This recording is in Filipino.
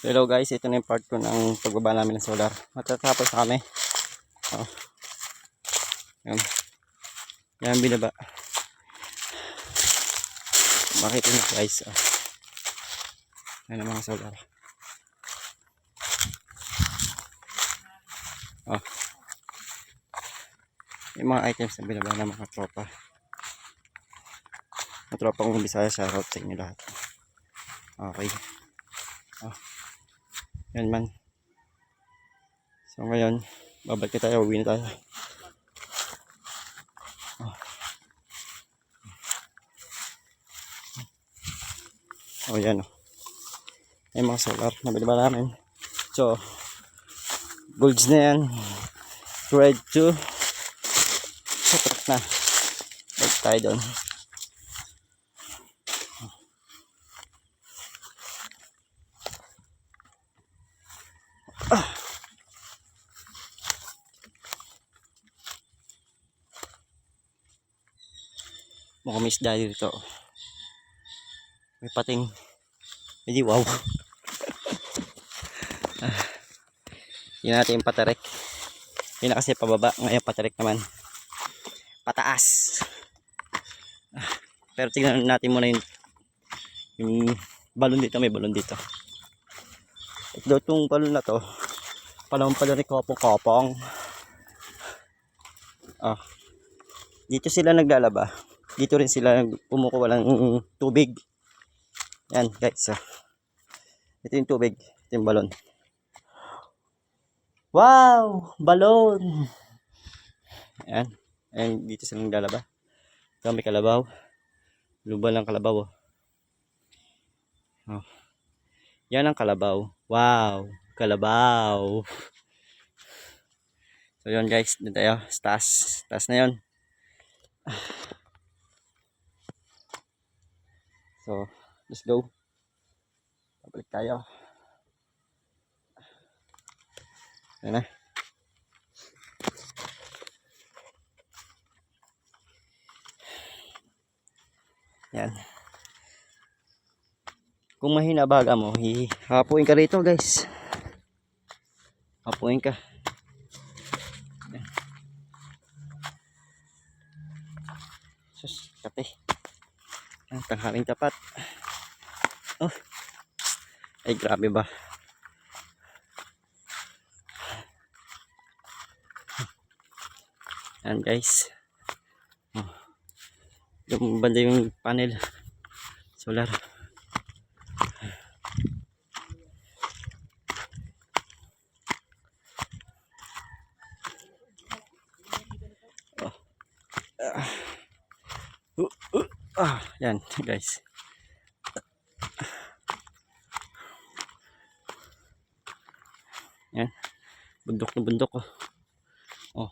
Hello guys, ito na yung part ko ng pagbaba namin ng solar. Matatapos na kami. Oh. Yan. Yan binaba. Makita nyo guys. Oh. Yan ang mga solar. Oh. Yung mga items na binaba ng mga tropa. Mga tropa kong Bisaya, shoutout sa inyo lahat. Okay. Oh. Yan man. So ngayon, babalik na tayo, uwi na tayo. Oh yan oh. May mga solar na binaba namin. So, golds na yan. Ready to sa truck na. Balik tayo doon. Mukhang may isda dito. May pating. Hindi wow. Yun natin yung patarek. Yun na kasi pababa. Ngayon patarek naman. Pataas. Pero tingnan natin muna yung balon dito. May balon dito. Ito itong balon na to. Palawang pala ni Kopong-Kopong. Ah. Dito sila naglalaba. Dito rin sila pumukuha ng tubig. Yan guys. Ito yung tubig. Ito yung balon. Wow! Balon! Yan. Ayan, dito sila naglalaba. Ito may kalabaw. Lubal ng kalabaw. Oh. Yan ang kalabaw. Wow! Kalabaw! So yun guys. Dito tayo. Taas. Taas na yun. So, let's go. Pabalik tayo. Ayan na. Yan. Kung mahina baga mo, hapuin ka rito guys. Hapuin ka. Yan. Sus, kate. Ang tanghaling tapat. Oh. Ay, grabe ba? Yan guys. Oh. Yung banda yung panel. Solar. Oh. Yan guys. Yan. Bundok na bundok oh. Oh.